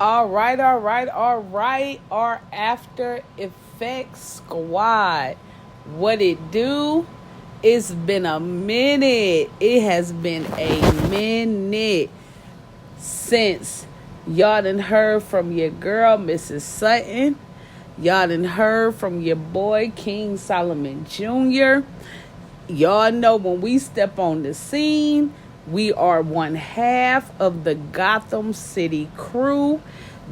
All right. Our After Effects Squad. What it do? It's been a minute. It has been a minute since y'all done heard from your girl, Mrs. Sutton. Y'all done heard from your boy, King Solomon Jr. Y'all know when we step on the scene, we are one half of the Gotham City crew.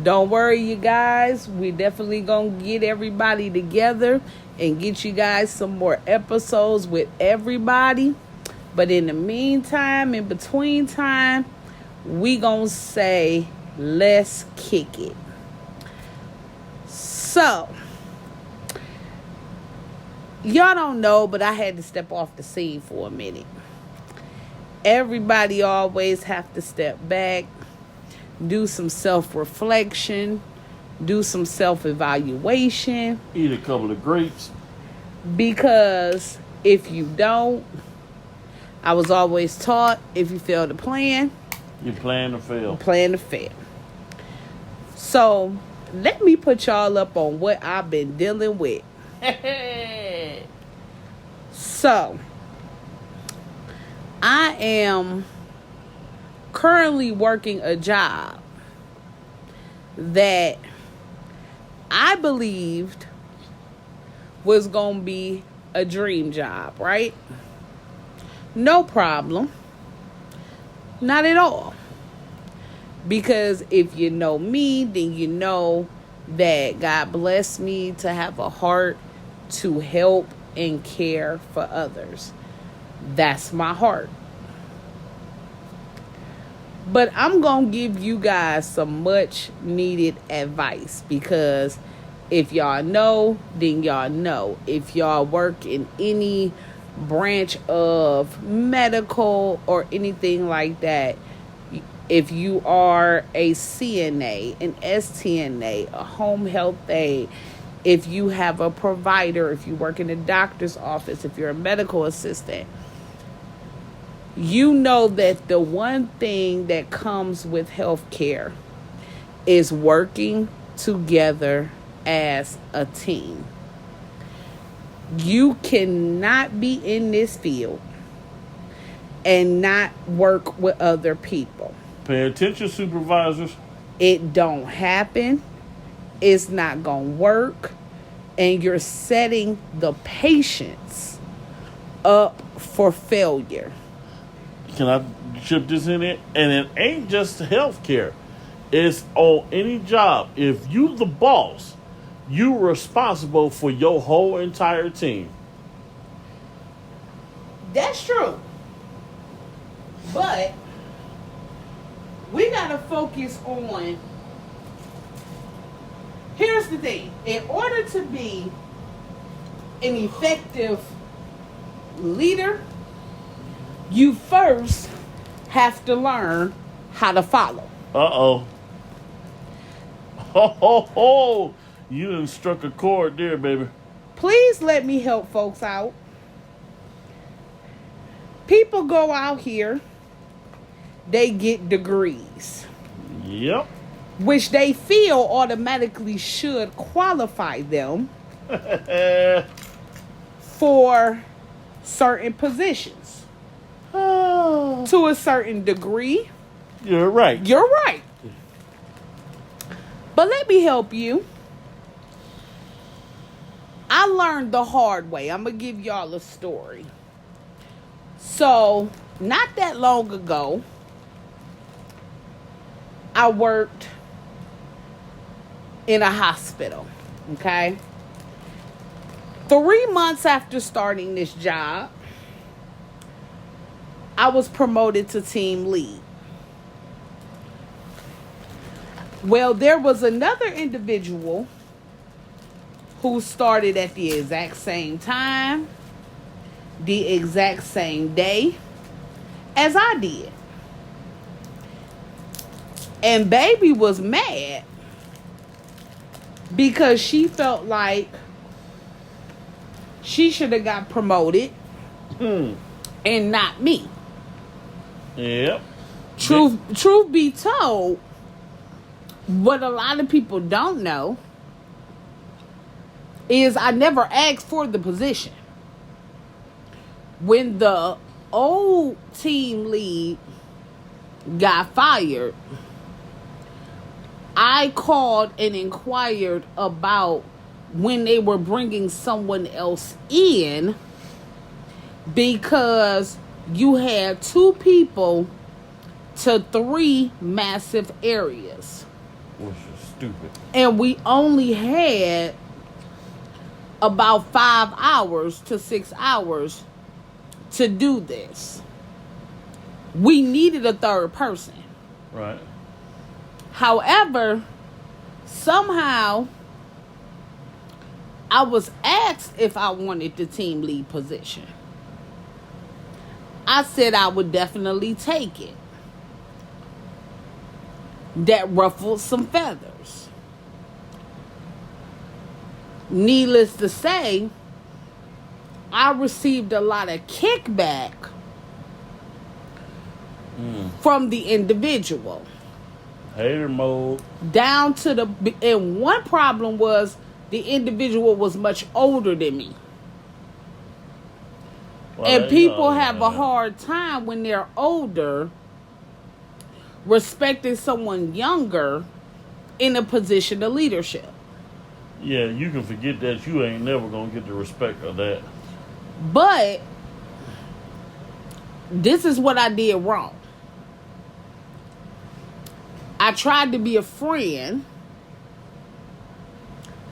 Don't worry, you guys. We definitely gonna get everybody together and get you guys some more episodes with everybody. But in the meantime, in between time, we gonna say, let's kick it. So, y'all don't know, but I had to step off the scene for a minute. Everybody always have to step back, do some self-reflection, do some self-evaluation. Eat a couple of grapes. Because if you don't, I was always taught, if you fail to plan, you plan to fail. Plan to fail. So, let me put y'all up on what I've been dealing with. So, I am currently working a job that I believed was going to be a dream job, right? No problem. Not at all. Because if you know me, then you know that God blessed me to have a heart to help and care for others. That's my heart. But I'm going to give you guys some much needed advice, because if y'all know, then y'all know. If y'all work in any branch of medical or anything like that, if you are a CNA, an STNA, a home health aide, if you have a provider, if you work in a doctor's office, if you're a medical assistant, you know that the one thing that comes with healthcare is working together as a team. You cannot be in this field and not work with other people. Pay attention, supervisors. It don't happen. It's not going to work. And you're setting the patients up for failure. Can I chip this in it? And it ain't just healthcare. It's on any job. If you the boss, you responsible for your whole entire team. That's true. But we got to focus on, here's the thing. In order to be an effective leader, you first have to learn how to follow. Uh-oh. Ho, ho, ho. You done struck a chord there, baby. Please let me help folks out. People go out here, they get degrees. Yep. Which they feel automatically should qualify them for certain positions. To a certain degree. You're right. You're right. But let me help you. I learned the hard way. I'm going to give y'all a story. So, not that long ago, I worked in a hospital. Okay? 3 months after starting this job, I was promoted to team lead. Well, there was another individual who started at the exact same time, the exact same day as I did. And baby was mad because she felt like she should have got promoted and not me. Yep. Truth be told, what a lot of people don't know is I never asked for the position. When the old team lead got fired, I called and inquired about when they were bringing someone else in, because you had 2 people to 3 massive areas. Which is stupid. And we only had about 5 hours to 6 hours to do this. We needed a third person. Right. However, somehow I was asked if I wanted the team lead position. I said I would definitely take it. That ruffled some feathers. Needless to say, I received a lot of kickback from the individual. Hater mode. Down to the... And one problem was the individual was much older than me. Well, and people have a hard time when they're older respecting someone younger in a position of leadership. Yeah, you can forget that. You ain't never going to get the respect of that. But this is what I did wrong. I tried to be a friend.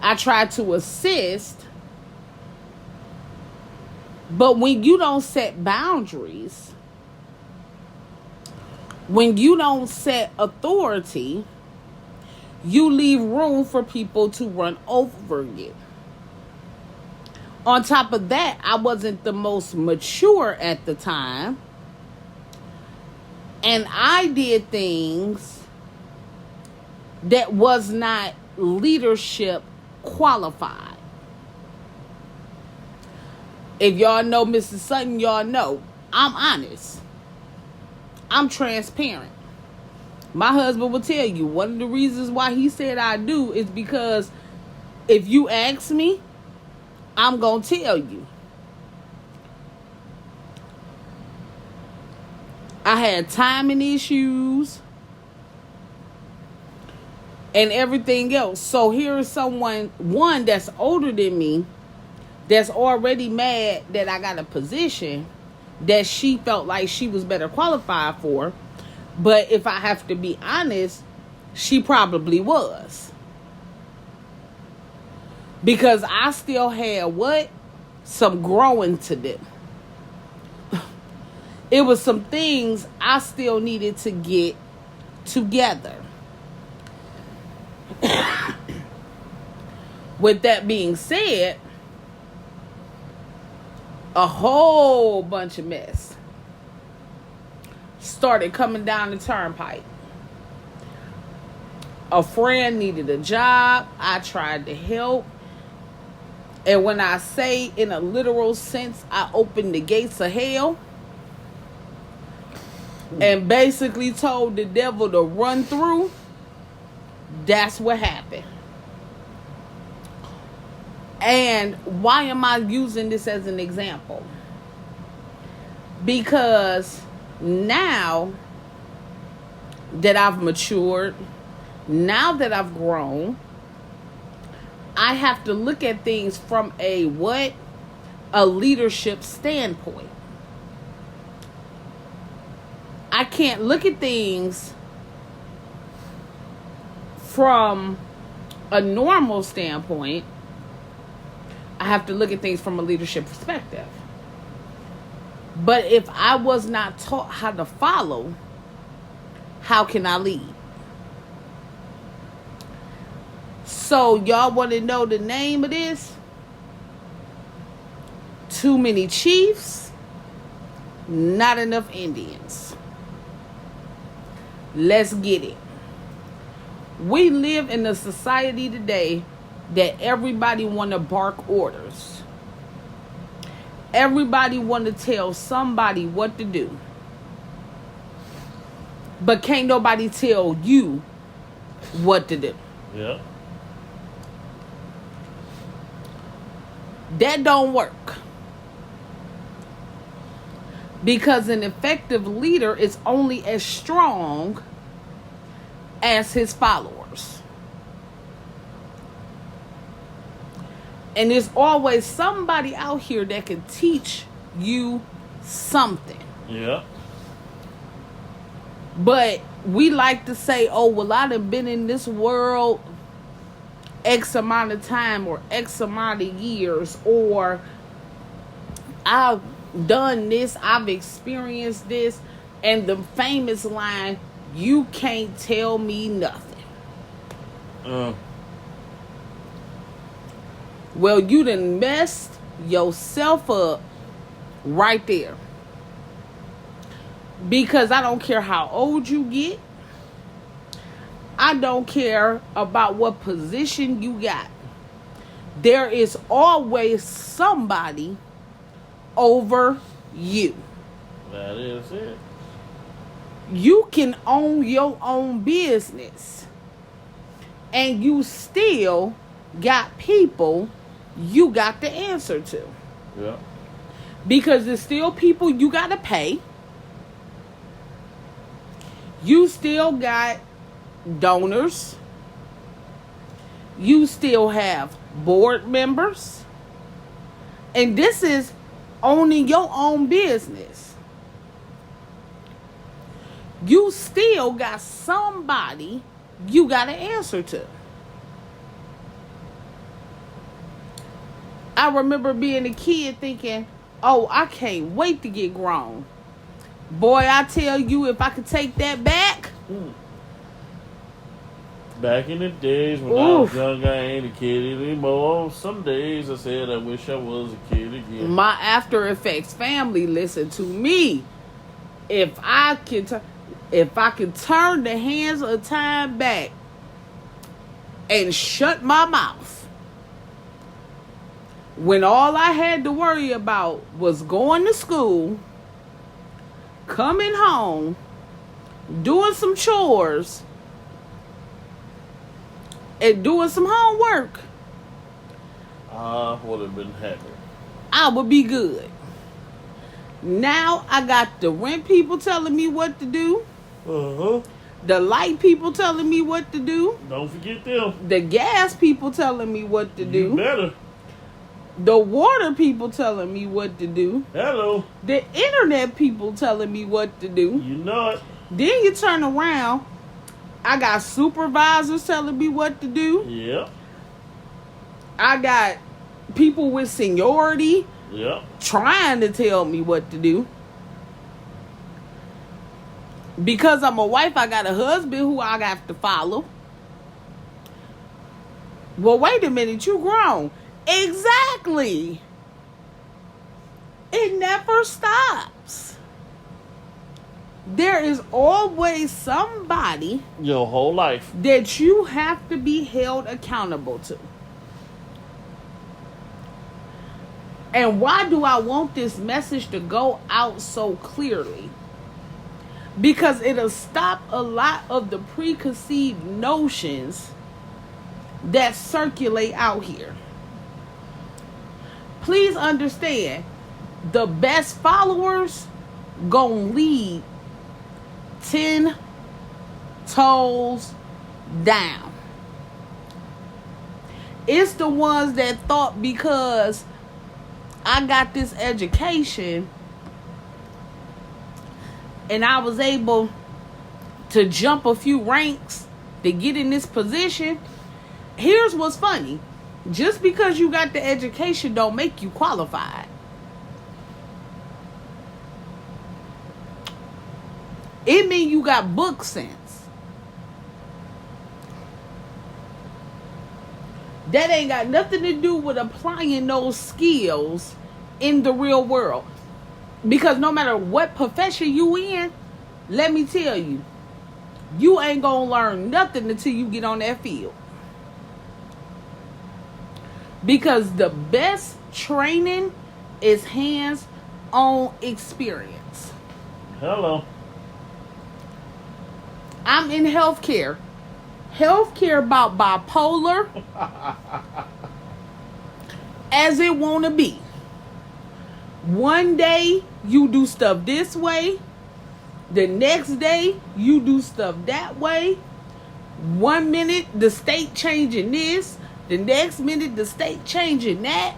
I tried to assist. But when you don't set boundaries, when you don't set authority, you leave room for people to run over you. On top of that, I wasn't the most mature at the time. And I did things that was not leadership qualified. If y'all know Mrs. Sutton, y'all know I'm honest. I'm transparent. My husband will tell you one of the reasons why he said I do is because if you ask me, I'm going to tell you. I had timing issues and everything else. So here is one that's older than me, that's already mad that I got a position that she felt like she was better qualified for. But if I have to be honest, she probably was. Because I still had some growing to do. It was some things I still needed to get together. With that being said, a whole bunch of mess started coming down the turnpike. A friend needed a job. I tried to help. And when I say in a literal sense, I opened the gates of hell and basically told the devil to run through, that's what happened. And why am I using this as an example? Because now that I've matured, now that I've grown, I have to look at things from a leadership standpoint. I can't look at things from a normal standpoint. I have to look at things from a leadership perspective. But if I was not taught how to follow, how can I lead? So y'all want to know the name of this? Too many chiefs, not enough Indians. Let's get it. We live in a society today that everybody want to bark orders. Everybody want to tell somebody what to do. But can't nobody tell you what to do. Yeah. That don't work. Because an effective leader is only as strong as his followers. And there's always somebody out here that can teach you something. Yeah. But we like to say, oh, well, I done been in this world X amount of time or X amount of years, or I've done this, I've experienced this, and the famous line, you can't tell me nothing. Well, you done messed yourself up right there. Because I don't care how old you get. I don't care about what position you got. There is always somebody over you. That is it. You can own your own business. And you still got people you got to answer to. Yeah. Because there's still people you got to pay. You still got donors. You still have board members. And this is owning your own business. You still got somebody you got to answer to. I remember being a kid thinking, oh, I can't wait to get grown. Boy, I tell you, if I could take that back. Back in the days when I was young, I ain't a kid anymore. Some days I said I wish I was a kid again. My After Effects family, listen to me. If I could turn the hands of time back and shut my mouth, when all I had to worry about was going to school, coming home, doing some chores, and doing some homework, I would have been happy. I would be good. Now I got the rent people telling me what to do. The light people telling me what to do. Don't forget them. The gas people telling me what to do. You better. The water people telling me what to do. Hello. The internet people telling me what to do. You know it. Then you turn around, I got supervisors telling me what to do. Yep. I got people with seniority trying to tell me what to do. Because I'm a wife, I got a husband who I got to follow. Well, wait a minute, you grown. Exactly. It never stops. There is always somebody your whole life that you have to be held accountable to. And why do I want this message to go out so clearly? Because it'll stop a lot of the preconceived notions that circulate out here. Please understand, the best followers gonna lead 10 toes down. It's the ones that thought because I got this education and I was able to jump a few ranks to get in this position. Here's what's funny. Just because you got the education don't make you qualified. It means you got book sense. That ain't got nothing to do with applying those skills in the real world. Because no matter what profession you in, let me tell you, you ain't gonna learn nothing until you get on that field. Because the best training is hands-on experience. Hello. I'm in healthcare. Healthcare about bipolar as it want to be. One day you do stuff this way. The next day you do stuff that way. 1 minute the state changing this. The next minute the state changing that.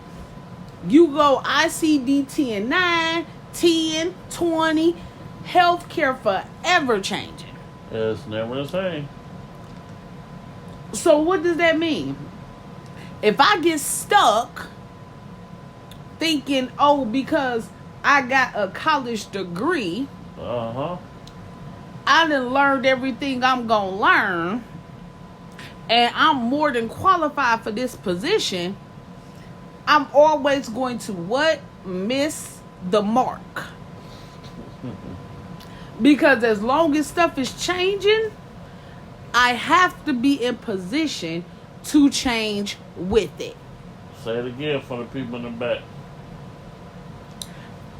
You go ICD-10-9, 10, 20. Healthcare forever changing. It's never the same. So what does that mean? If I get stuck thinking, oh, because I got a college degree, I done learned everything I'm going to learn, and I'm more than qualified for this position, I'm always going to what? Miss the mark. Because as long as stuff is changing, I have to be in position to change with it. Say it again for the people in the back.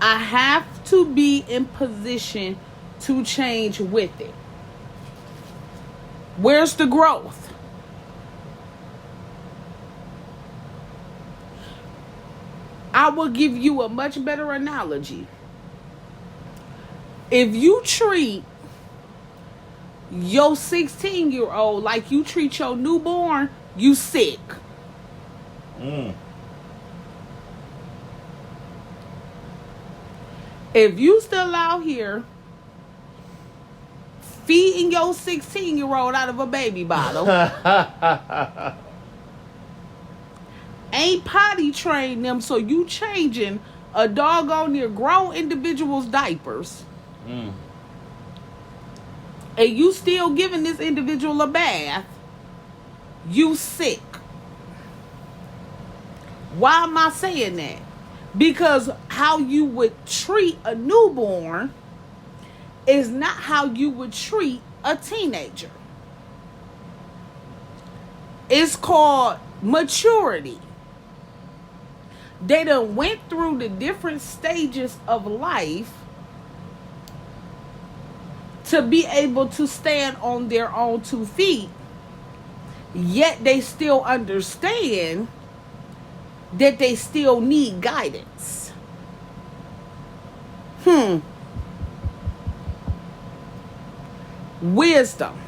I have to be in position to change with it. Where's the growth? I will give you a much better analogy. If you treat your 16-year-old like you treat your newborn, you sick. If you still out here feeding your 16-year-old out of a baby bottle, ain't potty trained them, so you changing a doggone near grown individual's diapers, and you still giving this individual a bath, you sick. Why am I saying that? Because how you would treat a newborn is not how you would treat a teenager. It's called maturity. They done went through the different stages of life to be able to stand on their own 2 feet, yet they still understand that they still need guidance. Wisdom.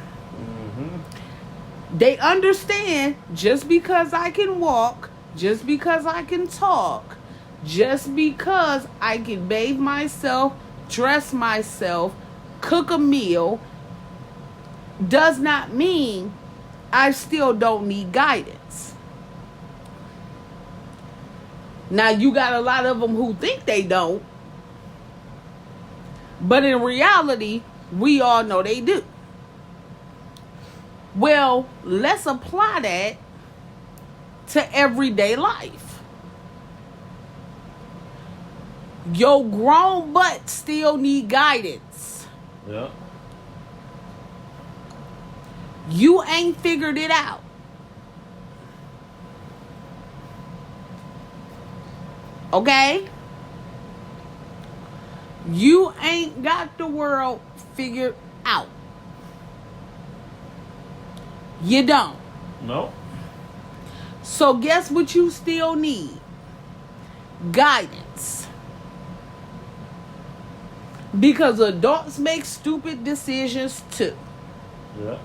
They understand just because I can walk, just because I can talk, just because I can bathe myself, dress myself, cook a meal, does not mean I still don't need guidance. Now, you got a lot of them who think they don't, but in reality, we all know they do. Well, let's apply that to everyday life. Your grown butt still need guidance. Yeah. You ain't figured it out. Okay? You ain't got the world figured out. You don't. No. So guess what you still need? Guidance. Because adults make stupid decisions too. Yeah.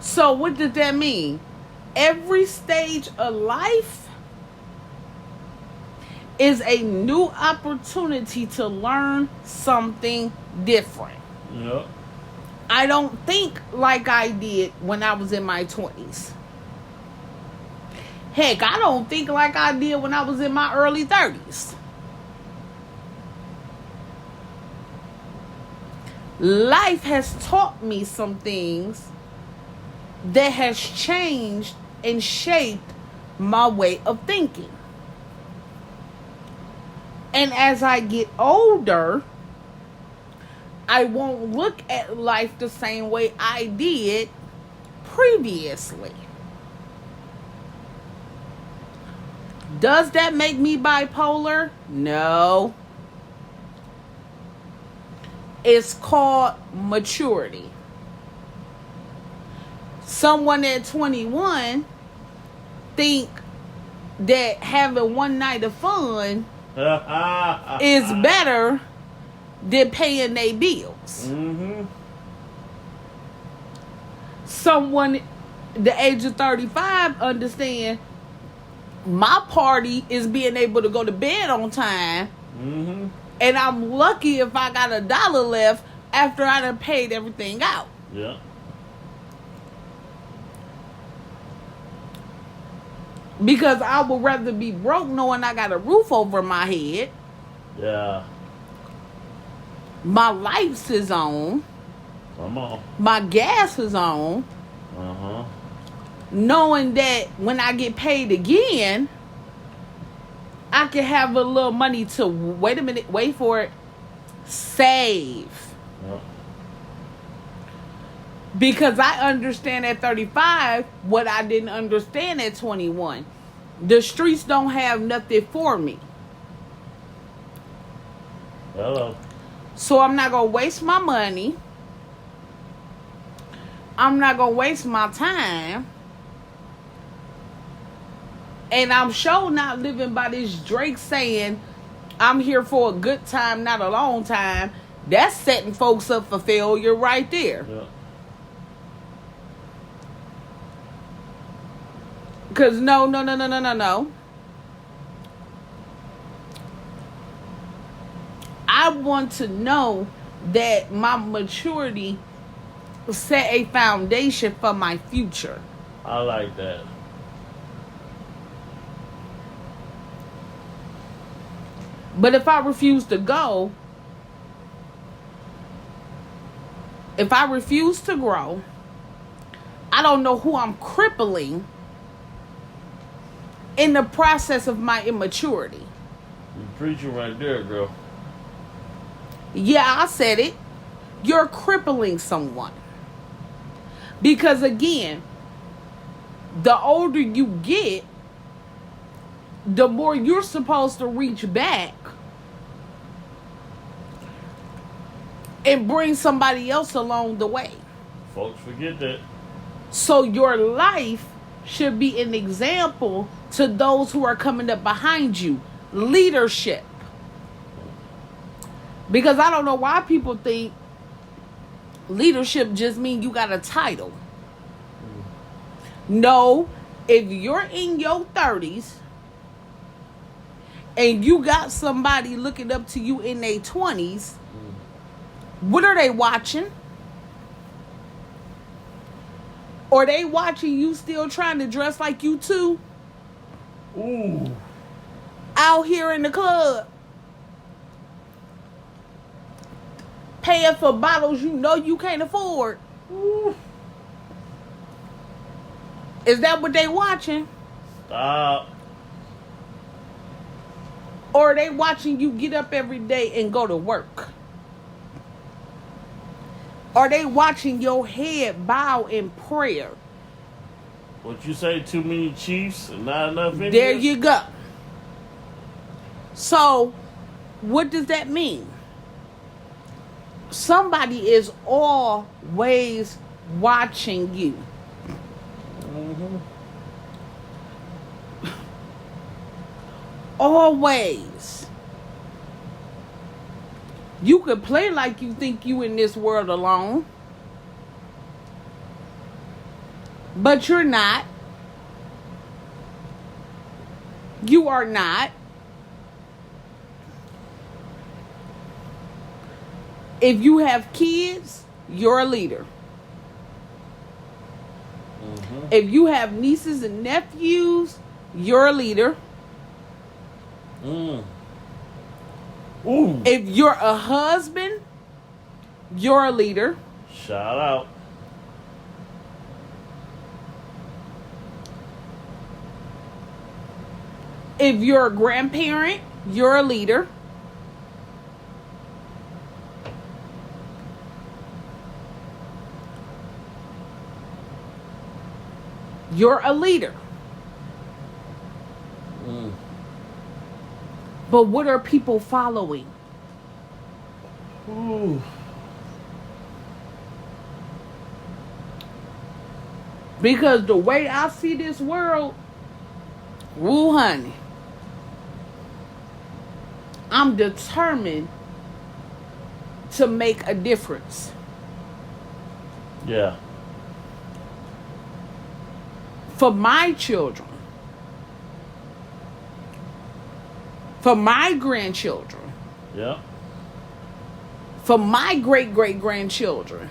So what does that mean? Every stage of life is a new opportunity to learn something different. Yeah. I don't think like I did when I was in my 20s. Heck, I don't think like I did when I was in my early 30s. Life has taught me some things that has changed and shaped my way of thinking. And as I get older, I won't look at life the same way I did previously. Does that make me bipolar? No. It's called maturity. Someone at 21 think that having one night of fun is better than paying their bills. Mm-hmm. Someone the age of 35 understand my party is being able to go to bed on time. Mm-hmm. And I'm lucky if I got $1 left after I done paid everything out. Yeah. Because I would rather be broke knowing I got a roof over my head. Yeah. My lights is on. Come on. My gas is on. Uh-huh. Knowing that when I get paid again, I can have a little money to, wait for it, save. Yep. Because I understand at 35 what I didn't understand at 21. The streets don't have nothing for me. Hello. So I'm not going to waste my money. I'm not going to waste my time. And I'm sure not living by this Drake saying, I'm here for a good time, not a long time. That's setting folks up for failure right there. Yeah. Because no. I want to know that my maturity set a foundation for my future. I like that. But if I refuse to go, if I refuse to grow, I don't know who I'm crippling in the process of my immaturity. You're preaching right there, girl. Yeah, I said it. You're crippling someone. Because again, the older you get, the more you're supposed to reach back and bring somebody else along the way. Folks forget that. So your life should be an example to those who are coming up behind you. Leadership. Because I don't know why people think leadership just means you got a title. No, if you're in your 30s and you got somebody looking up to you in their 20s, what are they watching? Or they watching you still trying to dress like you too? Ooh. Out here in the club. Paying for bottles you know you can't afford. Ooh. Is that what they watching? Stop. Or are they watching you get up every day and go to work? Are they watching your head bow in prayer? What you say, too many Cheifs and not enough Indians? There you go. So, what does that mean? Somebody is always watching you. Mm-hmm. Always. You could play like you think you in this world alone. But you're not. You are not. If you have kids, you're a leader. Mm-hmm. If you have nieces and nephews, you're a leader. Mm. Ooh. If you're a husband, you're a leader. Shout out. If you're a grandparent, you're a leader. You're a leader. Mm. But what are people following? Ooh. Because the way I see this world, woo honey, I'm determined to make a difference. Yeah. For my children. For my grandchildren. Yeah. For my great-great-grandchildren.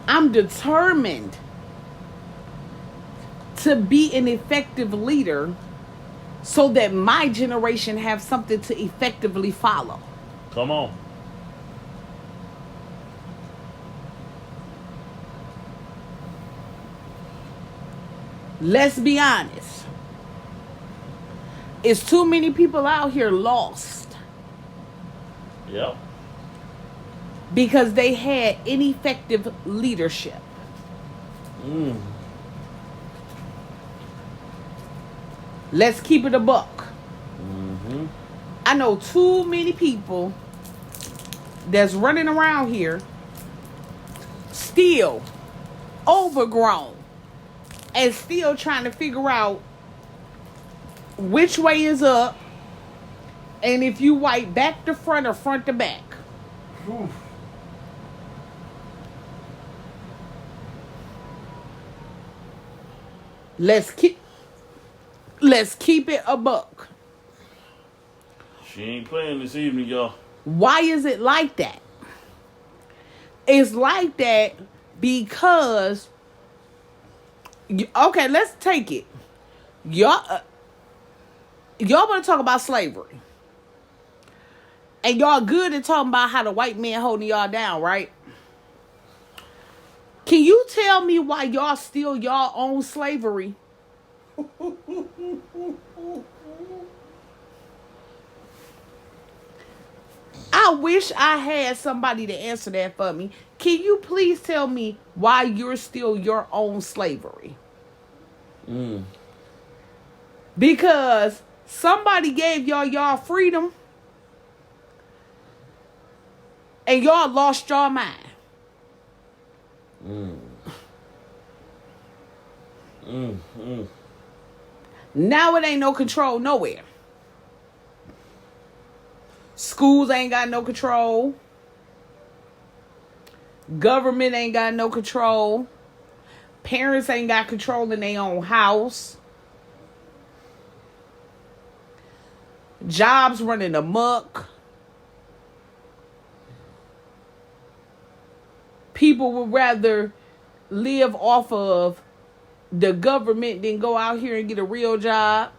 I'm determined to be an effective leader so that my generation have something to effectively follow. Come on. Let's be honest. It's too many people out here lost. Yep. Because they had ineffective leadership. Let's keep it a buck. I know too many people that's running around here still overgrown and still trying to figure out which way is up and if you wipe back to front or front to back. Oof. Let's keep it a buck. She ain't playing this evening, y'all. Why is it like that? It's like that because okay, let's take it. Y'all want to talk about slavery. And y'all good at talking about how the white man holding y'all down, right? Can you tell me why y'all still y'all own slavery? I wish I had somebody to answer that for me. Can you please tell me why you're still your own slavery? Because somebody gave y'all freedom and y'all lost your mind. Now it ain't no control nowhere. Schools ain't got no control. Government ain't got no control. Parents ain't got control in their own house. Jobs running amok. People would rather live off of the government than go out here and get a real job.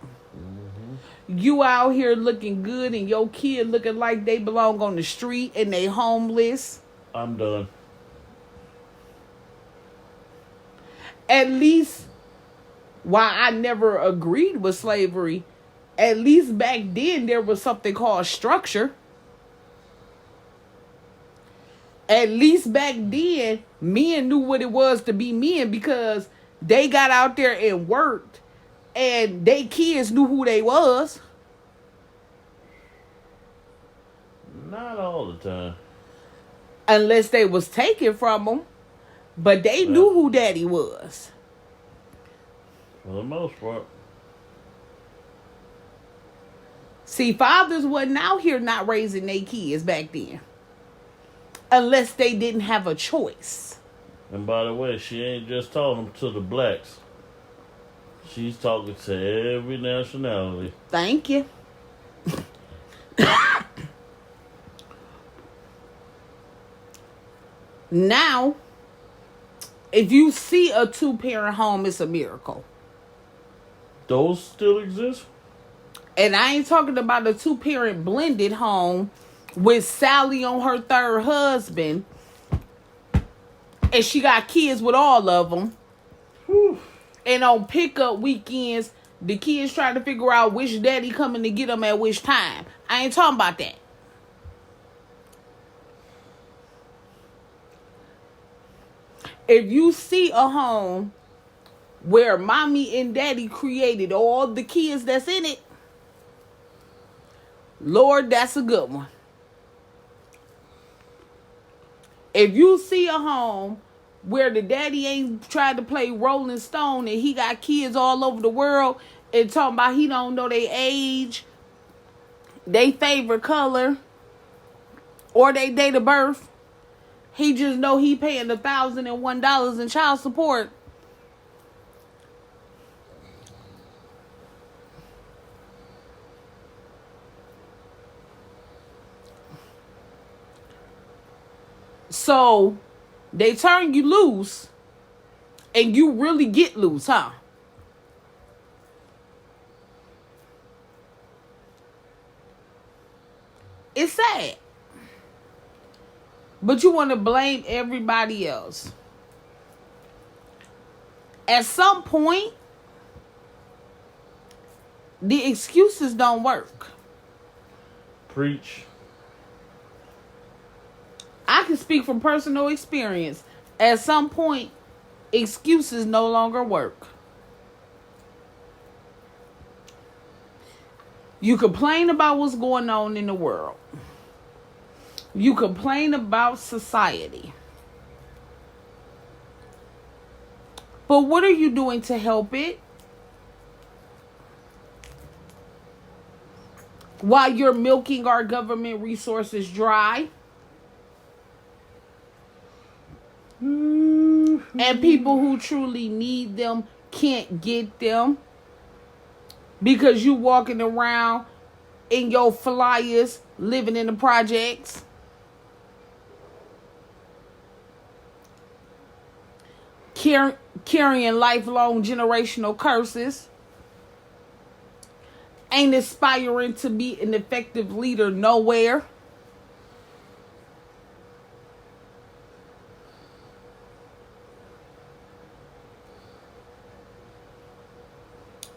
You out here looking good and your kid looking like they belong on the street and they homeless. I'm done. At least, while I never agreed with slavery, at least back then there was something called structure. At least back then, men knew what it was to be men because they got out there and worked and they kids knew who they was. Not all the time. Unless they was taken from them. But they knew who daddy was. For the most part. See, fathers wasn't out here not raising their kids back then. Unless they didn't have a choice. And by the way, she ain't just talking to the blacks. She's talking to every nationality. Thank you. Now, if you see a 2-parent home, it's a miracle. Those still exist? And I ain't talking about a 2-parent blended home with Sally on her third husband. And she got kids with all of them. Whew. And on pickup weekends, the kids trying to figure out which daddy coming to get them at which time. I ain't talking about that. If you see a home where mommy and daddy created all the kids that's in it, Lord, that's a good one. If you see a home where the daddy ain't tried to play Rolling Stone and he got kids all over the world and talking about he don't know their age, they favorite color, or they date of birth, he just know he paying $1,001 in child support. So they turn you loose and you really get loose, huh? It's sad. But you want to blame everybody else. At some point, the excuses don't work. Preach. I can speak from personal experience. At some point, excuses no longer work. You complain about what's going on in the world. You complain about society. But what are you doing to help it? While you're milking our government resources dry. And people who truly need them can't get them. Because you walking around in your flyers, living in the projects. Carrying lifelong generational curses. Ain't aspiring to be an effective leader nowhere.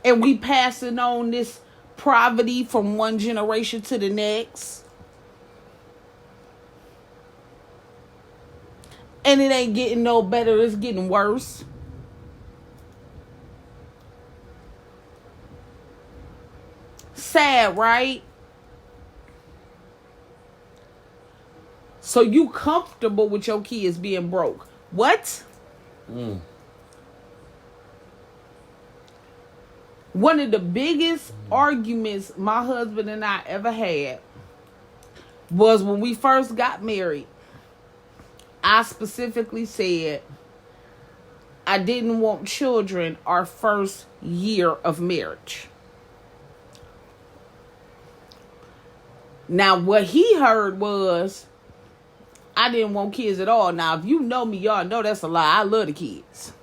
And we passing on this poverty from one generation to the next. And it ain't getting no better. It's getting worse. Sad, right? So you comfortable with your kids being broke. What? One of the biggest arguments my husband and I ever had was when we first got married. I specifically said I didn't want children our first year of marriage. Now, what he heard was I didn't want kids at all. Now, if you know me, y'all know that's a lie. I love the kids.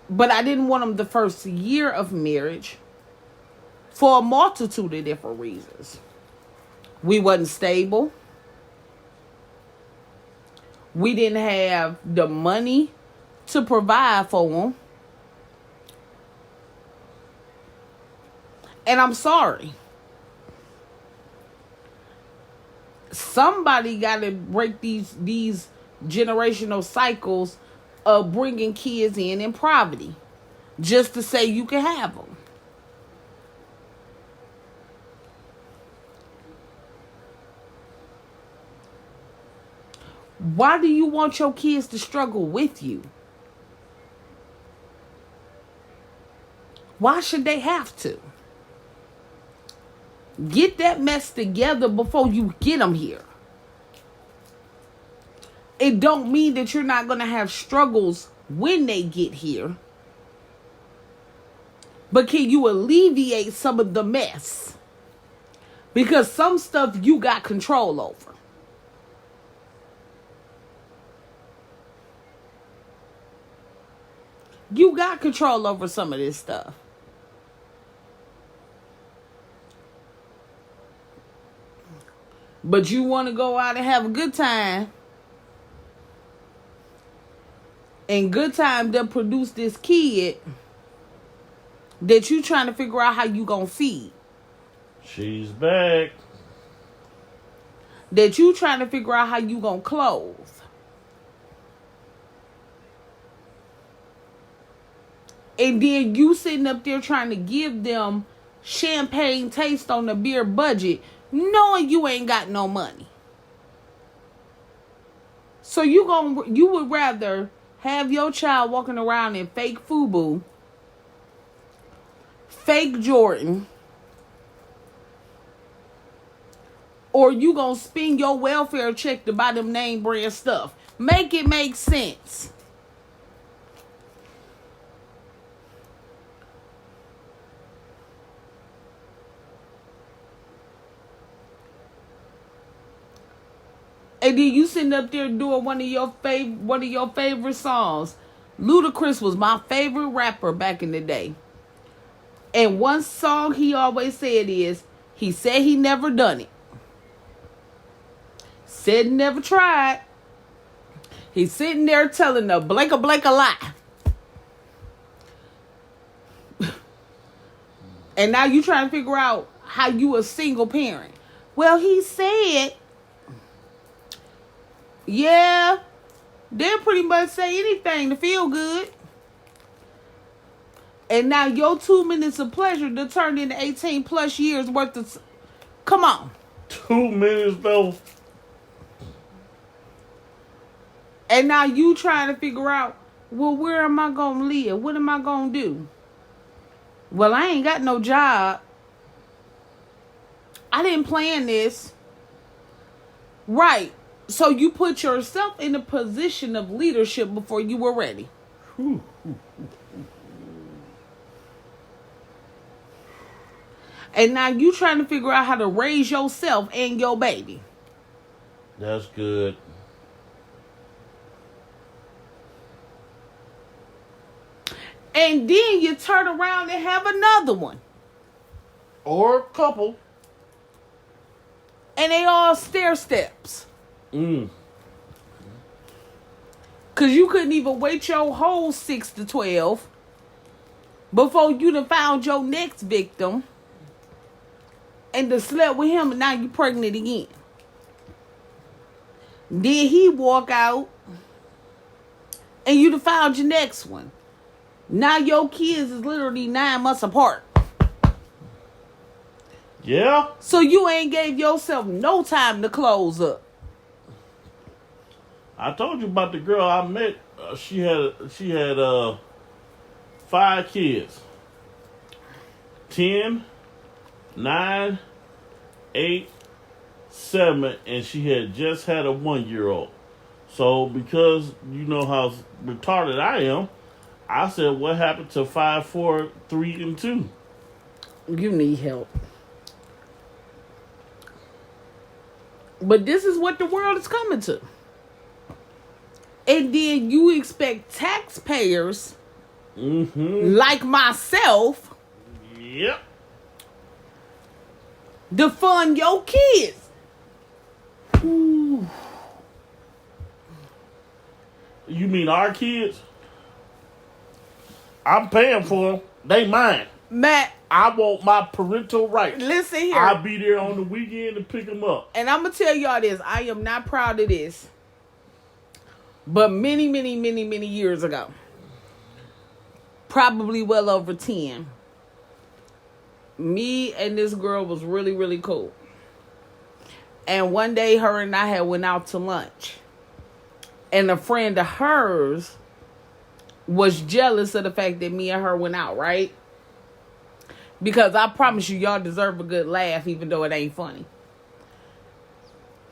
But I didn't want them the first year of marriage for a multitude of different reasons. We wasn't stable. We didn't have the money to provide for them. And I'm sorry. Somebody got to break these generational cycles of bringing kids in poverty just to say you can have them. Why do you want your kids to struggle with you? Why should they have to? Get that mess together before you get them here. It don't mean that you're not going to have struggles when they get here. But can you alleviate some of the mess? Because some stuff you got control over. You got control over some of this stuff. But you want to go out and have a good time. And good time to produce this kid that you trying to figure out how you gonna feed. She's back. That you trying to figure out how you gonna clothe. And then you sitting up there trying to give them champagne taste on the beer budget, knowing you ain't got no money. So you would rather have your child walking around in fake FUBU, fake Jordan, or you gonna spend your welfare check to buy them name brand stuff? Make it make sense. And then you sitting up there doing one of your favorite songs. Ludacris was my favorite rapper back in the day. And one song he always said is, he said he never done it. Said he never tried. He's sitting there telling a blank a lie. And now you trying to figure out how you a single parent. Well, he said, yeah, they'll pretty much say anything to feel good. And now your 2 minutes of pleasure to turn into 18 plus years worth of... Come on. 2 minutes, though. And now you trying to figure out, well, where am I going to live? What am I going to do? Well, I ain't got no job. I didn't plan this. Right. So you put yourself in a position of leadership before you were ready. And now you trying to figure out how to raise yourself and your baby. That's good. And then you turn around and have another one. Or a couple. And they all stair steps. Because you couldn't even wait your whole 6 to 12 before you done found your next victim and done slept with him, and now you pregnant again. Then he walk out and you done found your next one. Now your kids is literally 9 months apart. Yeah. So you ain't gave yourself no time to close up. I told you about the girl I met. She had 5 kids. 10, 9, 8, 7, and she had just had a 1-year-old. So because you know how retarded I am, I said, what happened to 5, 4, 3, and 2? You need help. But this is what the world is coming to. And then you expect taxpayers like myself Yep. to fund your kids. Ooh. You mean our kids? I'm paying for them. They mine. Matt, I want my parental rights. listen here. I'll be there on the weekend to pick them up. And I'm going to tell y'all this. I am not proud of this. But many years ago, probably well over 10, me and this girl was really cool. And one day her and I had went out to lunch. And a friend of hers was jealous of the fact that me and her went out, right? Because I promise you, y'all deserve a good laugh, even though it ain't funny.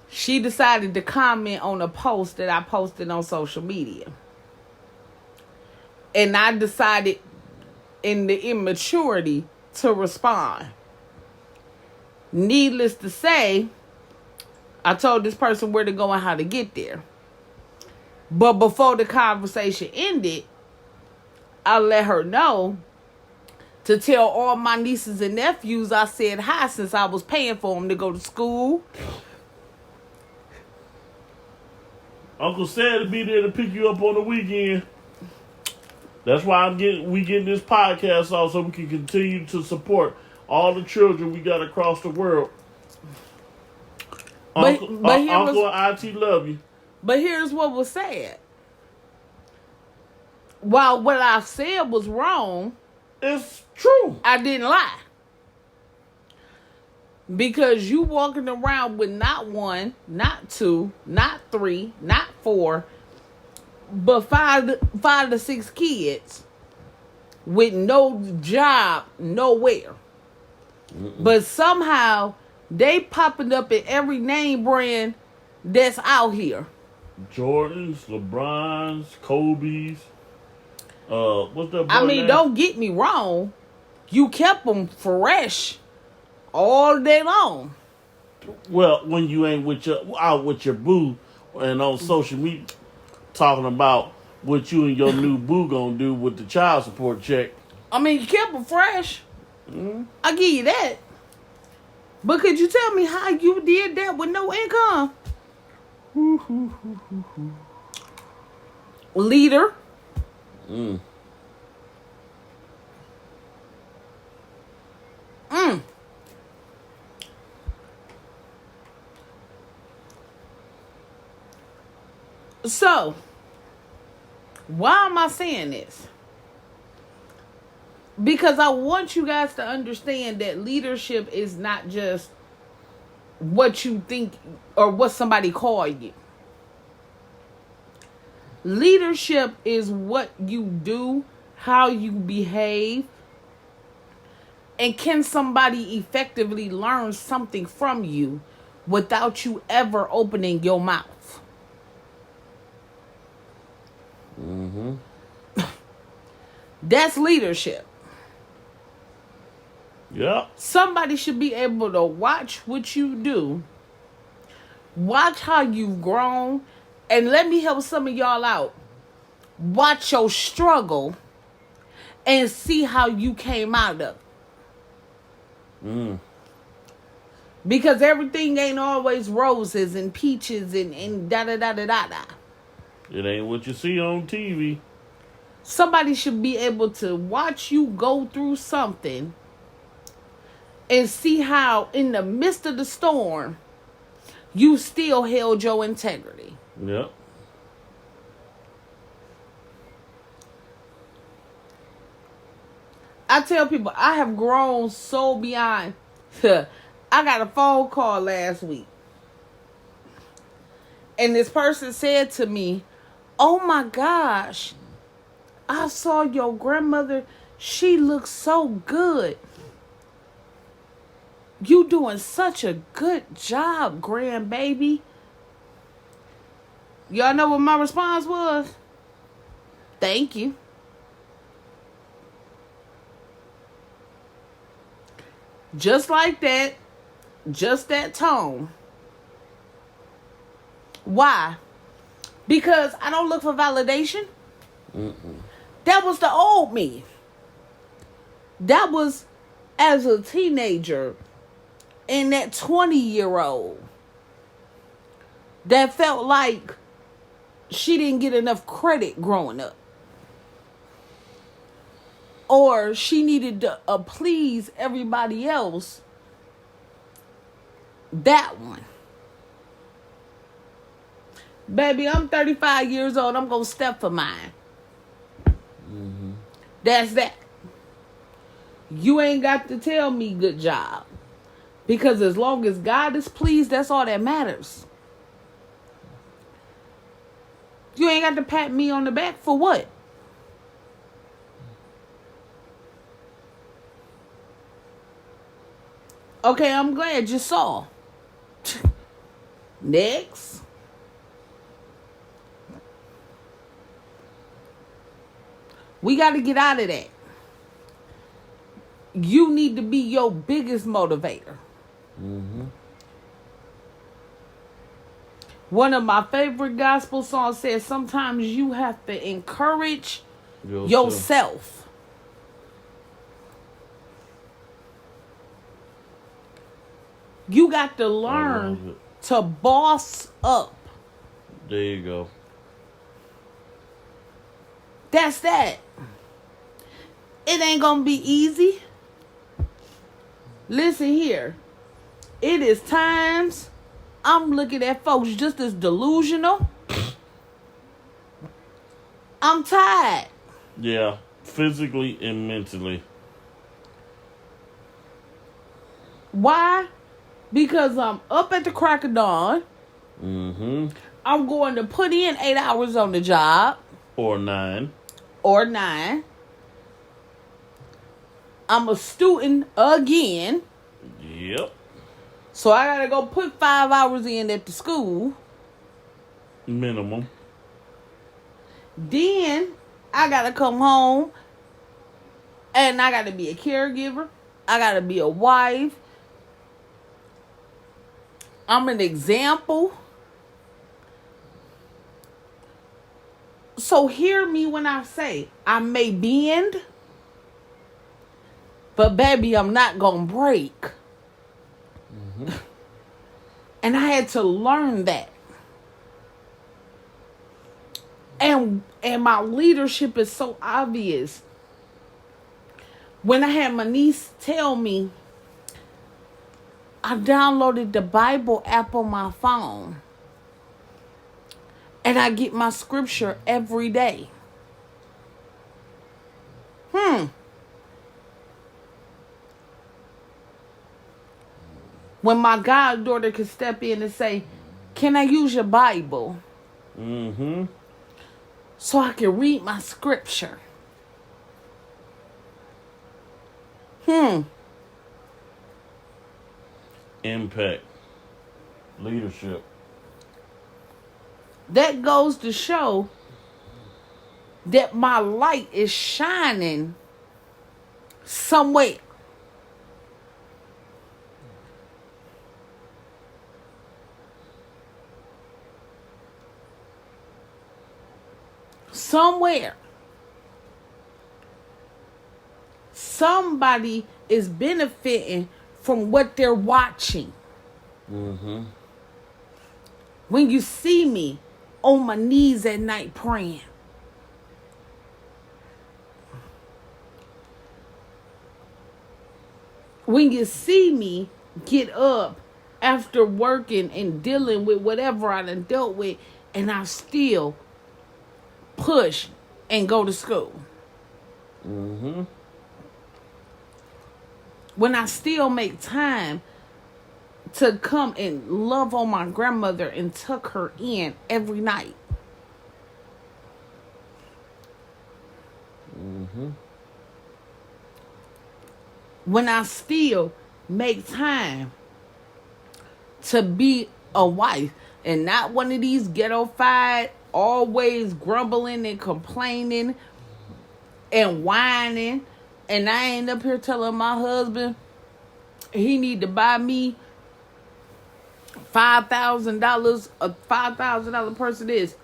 She decided to comment on a post that I posted on social media. And I decided in the immaturity to respond. Needless to say, I told this person where to go and how to get there. But before the conversation ended, I let her know to tell all my nieces and nephews I said hi since I was paying for them to go to school. Uncle said to be there to pick you up on the weekend. That's why we getting this podcast off so we can continue to support all the children we got across the world. Uncle and Auntie love you. But here's what was sad. While what I said was wrong, it's true. I didn't lie. Because you walking around with not one, not two, not three, not four, but five to six kids with no job nowhere. But somehow they popping up in every name brand that's out here. Jordans, LeBrons, Kobe's. What's that boy I mean, name? don't get me wrong. You kept them fresh all day long. Well, when you ain't out with your boo and on social media talking about what you and your new boo gonna do with the child support check. I mean, you kept them fresh. I give you that. But could you tell me how you did that with no income? Leader. So, why am I saying this? Because I want you guys to understand that leadership is not just what you think or what somebody call you. Leadership is what you do, how you behave, and can somebody effectively learn something from you without you ever opening your mouth? That's leadership. Yeah. Somebody should be able to watch what you do, watch how you've grown, and let me help some of y'all out. Watch your struggle and see how you came out of it. Because everything ain't always roses and peaches and da-da-da-da-da-da. It ain't what you see on TV. Somebody should be able to watch you go through something and see how in the midst of the storm, you still held your integrity. Yep. I tell people, I have grown so beyond. I got a phone call last week. And this person said to me, "Oh my gosh, I saw your grandmother. She looks so good. You doing such a good job, grandbaby." Y'all know what my response was? Thank you. Just like that. Just that tone. Why? Because I don't look for validation. That was the old me. That was as a teenager and that 20-year-old that felt like she didn't get enough credit growing up. Or she needed to please everybody else. That one. Baby, I'm 35 years old. I'm going to step for mine. That's that. You ain't got to tell me good job. Because as long as God is pleased, that's all that matters. You ain't got to pat me on the back for what? Okay, I'm glad you saw. Next. We got to get out of that. You need to be your biggest motivator. One of my favorite gospel songs says sometimes you have to encourage yourself. You got to learn to boss up. There you go. That's that. It ain't gonna be easy. Listen here. It is times I'm looking at folks just as delusional. I'm tired. Yeah, physically and mentally. Why? because I'm up at the crack of dawn. Mm-hmm. I'm going to put in 8 hours on the job. Or 9. Or 9. I'm a student again. Yep. So I gotta go put 5 hours in at the school. Minimum. Then I gotta come home and I gotta be a caregiver. I gotta be a wife. I'm an example. So hear me when I say I may bend, but baby, I'm not gonna break. Mm-hmm. And I had to learn that. And my leadership is so obvious. When I had my niece tell me, I downloaded the Bible app on my phone. And I get my scripture every day. When my goddaughter could step in and say, can I use your Bible? Mm-hmm. So I can read my scripture. Impact. Leadership. That goes to show that my light is shining somewhere. Somewhere. Somebody is benefiting from what they're watching. Mm-hmm. When you see me on my knees at night praying, when you see me get up after working and dealing with whatever I done dealt with, and I still push and go to school. Mm-hmm. When I still make time to come and love on my grandmother and tuck her in every night. Mm-hmm. When I still make time to be a wife and not one of these ghetto-fied, always grumbling and complaining and whining, and I ain't up here telling my husband he need to buy me $5,000, a $5,000 person is.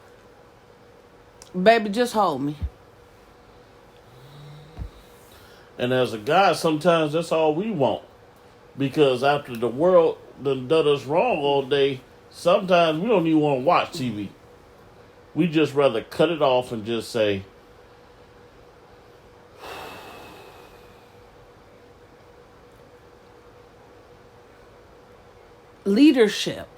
Baby, just hold me. And as a guy, sometimes that's all we want. Because after the world done us wrong all day, sometimes we don't even want to watch TV. We just rather cut it off and just say, Leadership.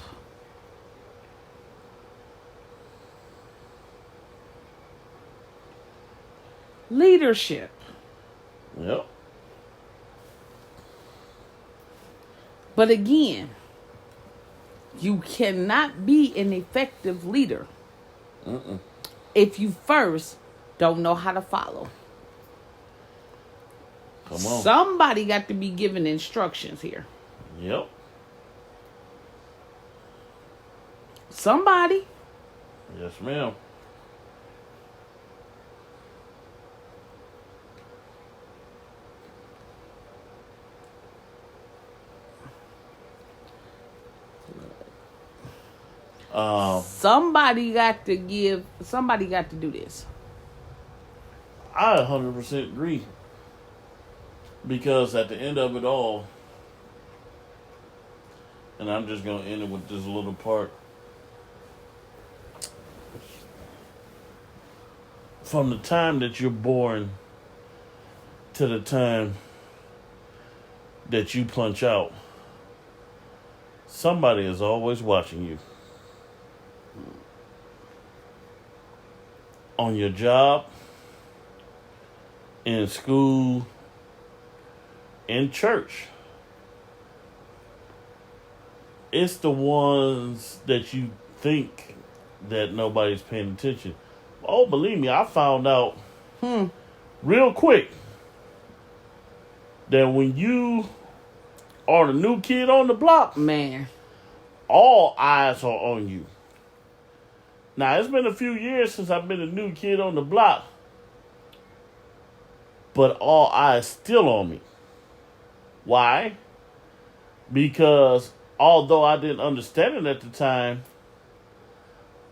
Leadership. yep. But again, you cannot be an effective leader if you first don't know how to follow. Come on. Somebody got to be given instructions here. Yep. Somebody. Yes, ma'am. Somebody got to do this. I 100% agree. Because at the end of it all, and I'm just going to end it with this little part. From the time that you're born to the time that you punch out, somebody is always watching you. On your job, in school, in church. it's the ones that you think that nobody's paying attention. Oh, believe me, I found out real quick that when you are the new kid on the block, Man. all eyes are on you. Now, it's been a few years since I've been a new kid on the block, but all eyes still on me. Why? Because although I didn't understand it at the time,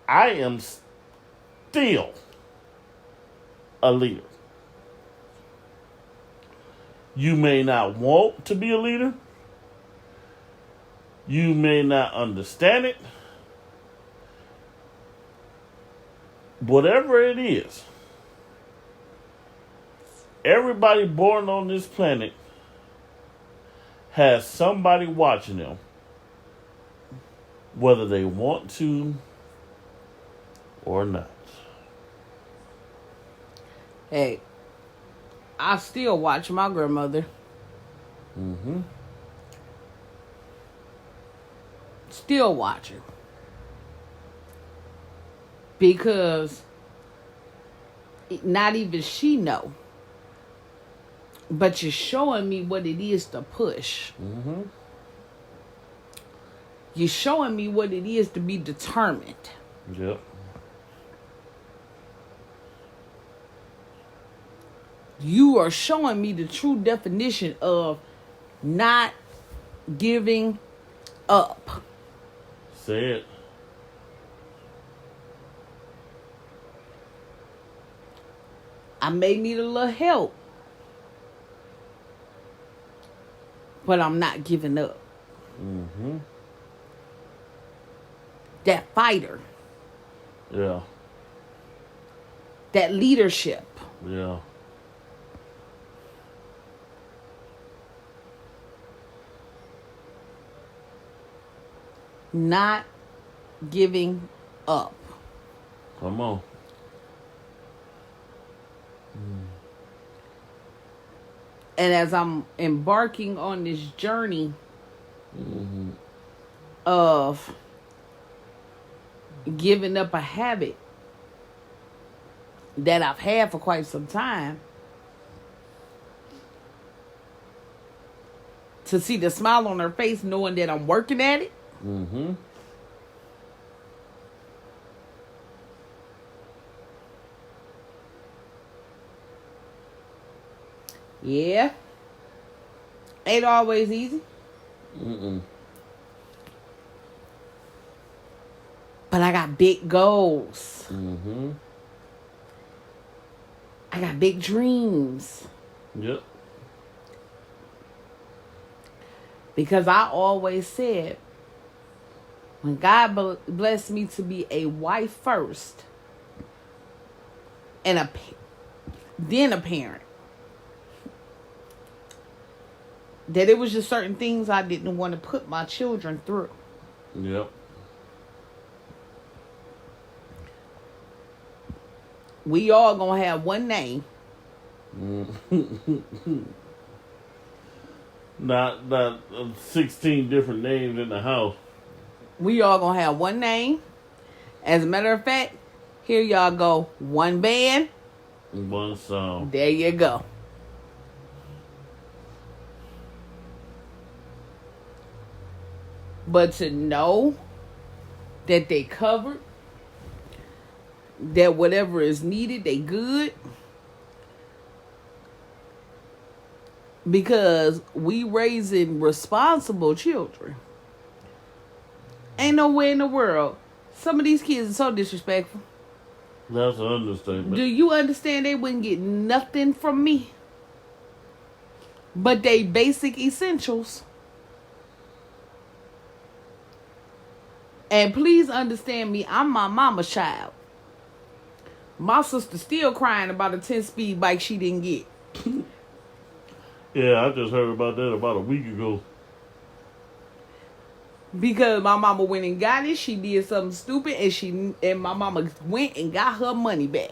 I am still a leader. You may not want to be a leader. You may not understand it. Whatever it is, everybody born on this planet has somebody watching them, whether they want to or not. Hey, I still watch my grandmother. Mm-hmm. Still watch her. Because not even she know. But you're showing me what it is to push. Mm-hmm. You're showing me what it is to be determined. Yep. You are showing me the true definition of not giving up. Say it. I may need a little help, but I'm not giving up. Mm-hmm. That fighter. Yeah. That leadership. Yeah. Not giving up. Come on. And as I'm embarking on this journey of giving up a habit that I've had for quite some time, to see the smile on her face knowing that I'm working at it, Mm-hmm. yeah, ain't always easy. Mm-mm. But I got big goals. Mm-hmm. I got big dreams. Yep. Because I always said, when God blessed me to be a wife first, and then a parent, that it was just certain things I didn't want to put my children through. Yep. We all gonna have one name. Not 16 different names in the house. We all gonna have one name. As a matter of fact, here y'all go. One band. One song. There you go. But to know that they covered, that whatever is needed, they good. Because we raising responsible children. Ain't nowhere in the world. Some of these kids are so disrespectful. That's an understatement. Do you understand they wouldn't get nothing from me but they basic essentials? And please understand me, I'm my mama's child. My sister still crying about a 10-speed bike she didn't get. Yeah, I just heard about that about a week ago. Because my mama went and got it, she did something stupid, and my mama went and got her money back.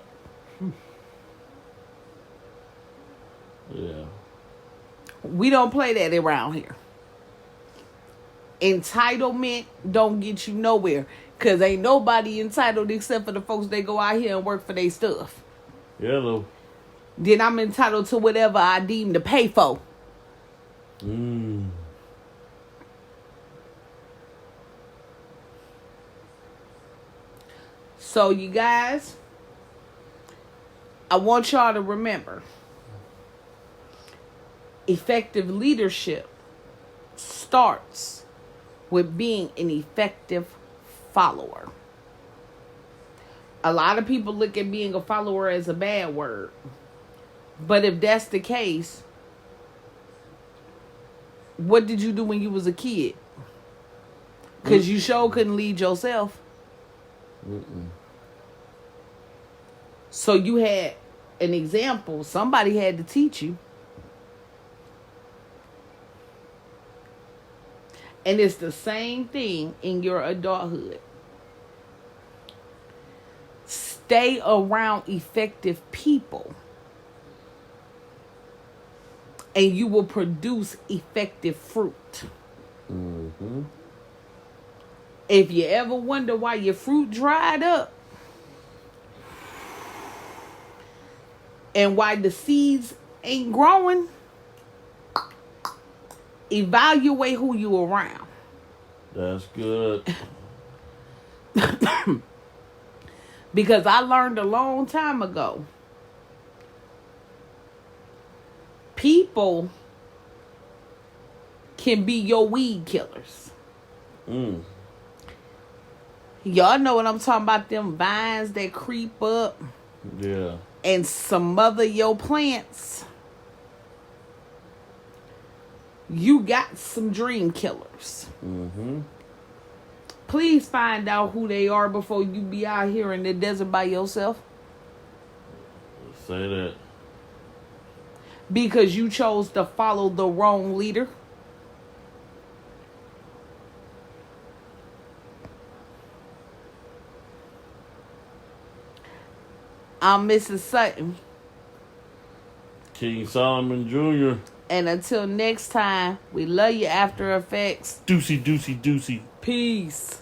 Yeah. We don't play that around here. Entitlement don't get you nowhere. Because ain't nobody entitled except for the folks that go out here and work for their stuff. Hello. Then I'm entitled to whatever I deem to pay for. So you guys, I want y'all to remember, effective leadership starts with being an effective follower. A lot of people look at being a follower as a bad word. But if that's the case, what did you do when you was a kid? Because you sure couldn't lead yourself. So you had an example. Somebody had to teach you. And it's the same thing in your adulthood. Stay around effective people, and you will produce effective fruit. If you ever wonder why your fruit dried up and why the seeds ain't growing, evaluate who you around. That's good. Because I learned a long time ago, people can be your weed killers. Y'all know what I'm talking about, them vines that creep up and smother your plants. You got some dream killers. Please find out who they are before you be out here in the desert by yourself. Say that. Because you chose to follow the wrong leader. I'm Mrs. Sutton. King Solomon Jr. And until next time, we love you, After Effects. Deucey, deucey, deucey. Peace.